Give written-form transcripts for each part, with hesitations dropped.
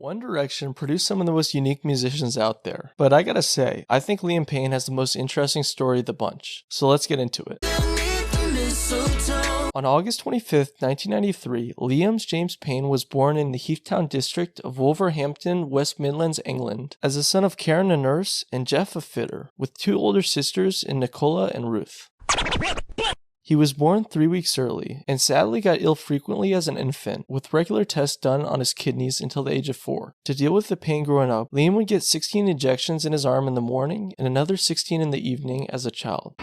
One Direction produced some of the most unique musicians out there, but I gotta say, I think Liam Payne has the most interesting story of the bunch, so let's get into it. On August 25th, 1993, Liam James Payne was born in the Heathtown district of Wolverhampton, West Midlands, England, as the son of Karen, a nurse, and Jeff, a fitter, with two older sisters in Nicola and Ruth. He was born 3 weeks early, and sadly got ill frequently as an infant, with regular tests done on his kidneys until the age of 4. To deal with the pain growing up, Liam would get 16 injections in his arm in the morning, and another 16 in the evening as a child.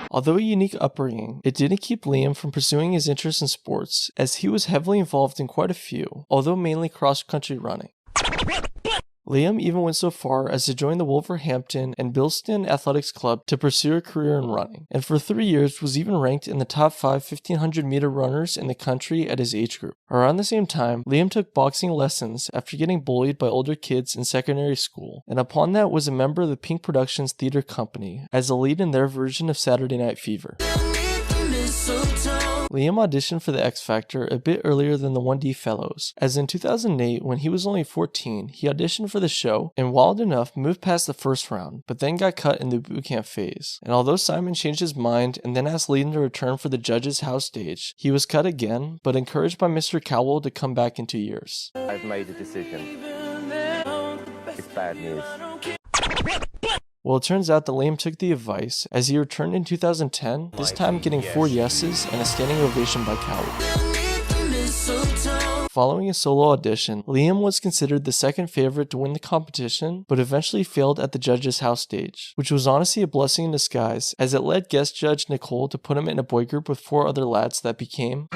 Although a unique upbringing, it didn't keep Liam from pursuing his interest in sports, as he was heavily involved in quite a few, although mainly cross-country running. Liam even went so far as to join the Wolverhampton and Bilston Athletics Club to pursue a career in running, and for 3 years was even ranked in the top 5 1500-meter runners in the country at his age group. Around the same time, Liam took boxing lessons after getting bullied by older kids in secondary school, and upon that was a member of the Pink Productions Theatre Company as a lead in their version of Saturday Night Fever. Liam auditioned for the X Factor a bit earlier than the 1D Fellows, as in 2008, when he was only 14, he auditioned for the show and wild enough moved past the first round, but then got cut in the bootcamp phase. And although Simon changed his mind and then asked Liam to return for the Judge's House stage, he was cut again, but encouraged by Mr. Cowell to come back in 2 years. I've made a decision. It's bad news. Well, it turns out that Liam took the advice, as he returned in 2010, this time getting 4 yeses and a standing ovation by Cowell. Following a solo audition, Liam was considered the second favorite to win the competition, but eventually failed at the Judge's House stage, which was honestly a blessing in disguise, as it led guest judge Nicole to put him in a boy group with 4 other lads that became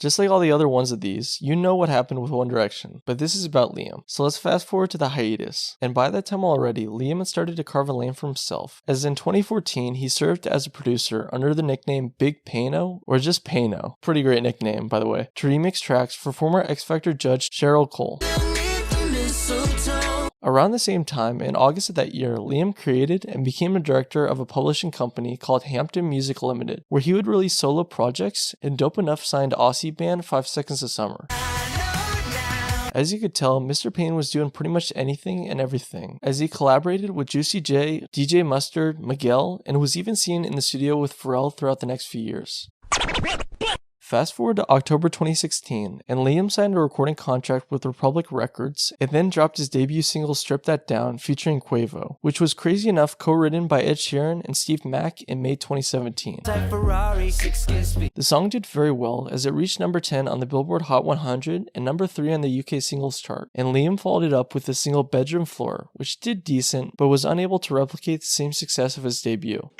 just like all the other ones of these. You know what happened with One Direction, but this is about Liam. So let's fast forward to the hiatus. And by that time already, Liam had started to carve a lane for himself, as in 2014 he served as a producer under the nickname Big Payno, or just Payno, pretty great nickname by the way, to remix tracks for former X Factor judge Cheryl Cole. Around the same time, in August of that year, Liam created and became a director of a publishing company called Hampton Music Limited, where he would release solo projects, and dope enough signed Aussie band 5 Seconds of Summer. As you could tell, Mr. Payne was doing pretty much anything and everything, as he collaborated with Juicy J, DJ Mustard, Miguel, and was even seen in the studio with Pharrell throughout the next few years. Fast forward to October 2016, and Liam signed a recording contract with Republic Records, and then dropped his debut single Strip That Down featuring Quavo, which was crazy enough co-written by Ed Sheeran and Steve Mack in May 2017. The song did very well, as it reached number 10 on the Billboard Hot 100 and number 3 on the UK singles chart, and Liam followed it up with the single Bedroom Floor, which did decent, but was unable to replicate the same success of his debut.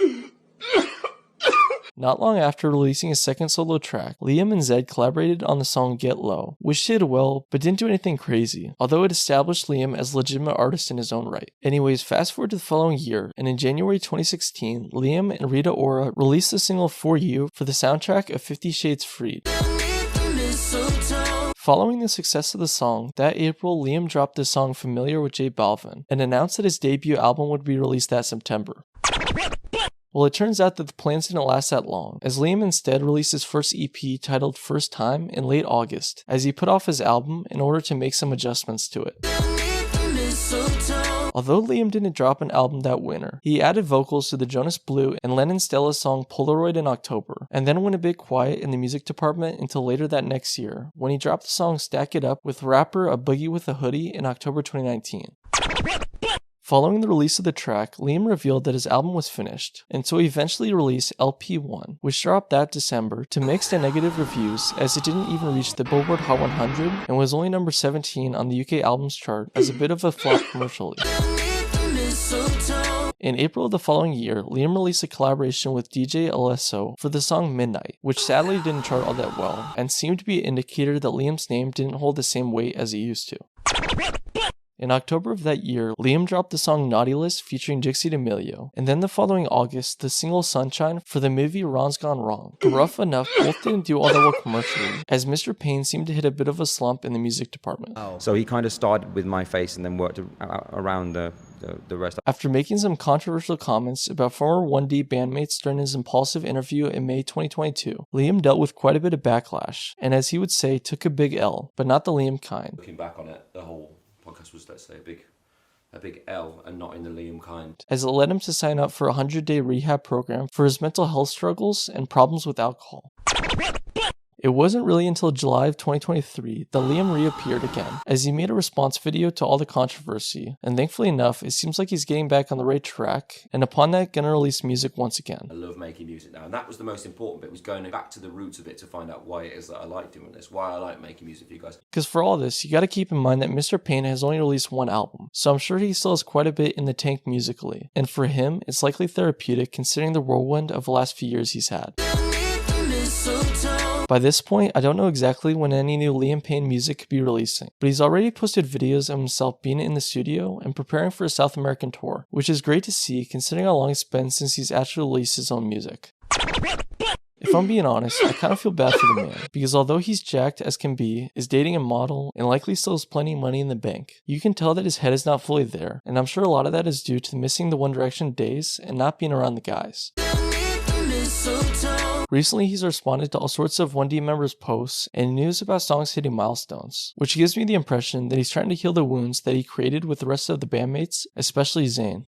Not long after releasing his second solo track, Liam and Zedd collaborated on the song Get Low, which did well, but didn't do anything crazy, although it established Liam as a legitimate artist in his own right. Anyways, fast forward to the following year, and in January 2016, Liam and Rita Ora released the single For You for the soundtrack of 50 Shades Freed. Following the success of the song, that April Liam dropped the song Familiar with J Balvin, and announced that his debut album would be released that September. Well, it turns out that the plans didn't last that long, as Liam instead released his first EP titled First Time in late August, as he put off his album in order to make some adjustments to it. Although Liam didn't drop an album that winter, he added vocals to the Jonas Blue and Lennon Stella's song Polaroid in October, and then went a bit quiet in the music department until later that next year, when he dropped the song Stack It Up with rapper A Boogie with a Hoodie in October 2019. Following the release of the track, Liam revealed that his album was finished, and so he eventually released LP1, which dropped that December to mixed and negative reviews, as it didn't even reach the Billboard Hot 100 and was only number 17 on the UK albums chart as a bit of a flop commercially. In April of the following year, Liam released a collaboration with DJ Alesso for the song Midnight, which sadly didn't chart all that well, and seemed to be an indicator that Liam's name didn't hold the same weight as it used to. In October of that year, Liam dropped the song Naughty List featuring Dixie D'Amelio, and then the following August, the single Sunshine for the movie Ron's Gone Wrong. But rough enough, both didn't do all that well commercially, as Mr. Payne seemed to hit a bit of a slump in the music department. So he kind of started with My Face and then worked around the the rest. After making some controversial comments about former 1D bandmates during his impulsive interview in May 2022, Liam dealt with quite a bit of backlash, and as he would say, took a big L, but not the Liam kind. Looking back on it, the whole podcast was, let's say, a big L and not in the Liam kind. As it led him to sign up for a 100-day rehab program for his mental health struggles and problems with alcohol. It wasn't really until July of 2023 that Liam reappeared again, as he made a response video to all the controversy, and thankfully enough, it seems like he's getting back on the right track, and upon that, gonna release music once again. I love making music now, and that was the most important bit, was going back to the roots of it to find out why it is that I like doing this, why I like making music for you guys. Because for all this, you gotta keep in mind that Mr. Payne has only released one album, so I'm sure he still has quite a bit in the tank musically, and for him, it's likely therapeutic considering the whirlwind of the last few years he's had. By this point, I don't know exactly when any new Liam Payne music could be releasing, but he's already posted videos of himself being in the studio and preparing for a South American tour, which is great to see considering how long it's been since he's actually released his own music. If I'm being honest, I kind of feel bad for the man, because although he's jacked as can be, is dating a model, and likely still has plenty of money in the bank, you can tell that his head is not fully there, and I'm sure a lot of that is due to missing the One Direction days and not being around the guys. Recently, he's responded to all sorts of 1D members' posts and news about songs hitting milestones, which gives me the impression that he's trying to heal the wounds that he created with the rest of the bandmates, especially Zayn.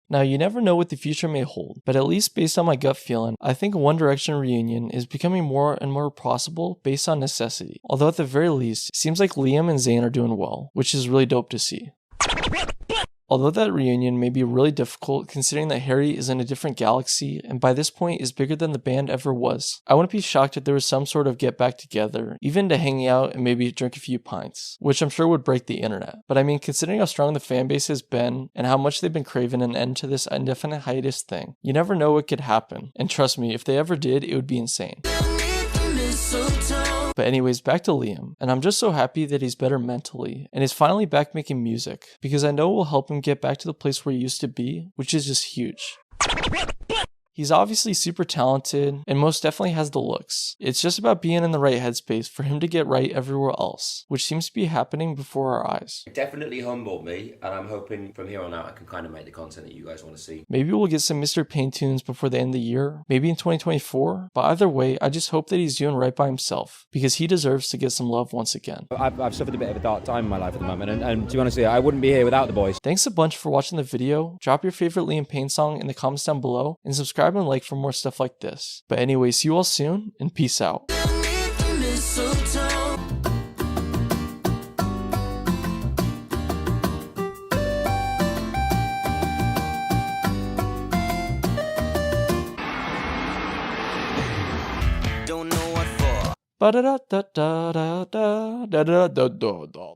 Now, you never know what the future may hold, but at least based on my gut feeling, I think a One Direction reunion is becoming more and more possible based on necessity, although at the very least, it seems like Liam and Zayn are doing well, which is really dope to see. Although that reunion may be really difficult considering that Harry is in a different galaxy and by this point is bigger than the band ever was, I wouldn't be shocked if there was some sort of get back together, even to hang out and maybe drink a few pints, which I'm sure would break the internet. But I mean, considering how strong the fan base has been and how much they've been craving an end to this indefinite hiatus thing, you never know what could happen, and trust me, if they ever did, it would be insane. But anyways, back to Liam, and I'm just so happy that he's better mentally, and is finally back making music, because I know it will help him get back to the place where he used to be, which is just huge. He's obviously super talented, and most definitely has the looks. It's just about being in the right headspace for him to get right everywhere else, which seems to be happening before our eyes. It definitely humbled me, and I'm hoping from here on out I can kind of make the content that you guys want to see. Maybe we'll get some Mr. Payne tunes before the end of the year, maybe in 2024, but either way, I just hope that he's doing right by himself, because he deserves to get some love once again. I've suffered a bit of a dark time in my life at the moment, and to be honest with you, I wouldn't be here without the boys. Thanks a bunch for watching the video, drop your favorite Liam Payne song in the comments down below, and subscribe and like for more stuff like this. But anyway, see you all soon, and peace out. Don't know what for. Ba da da da da da da da da da da.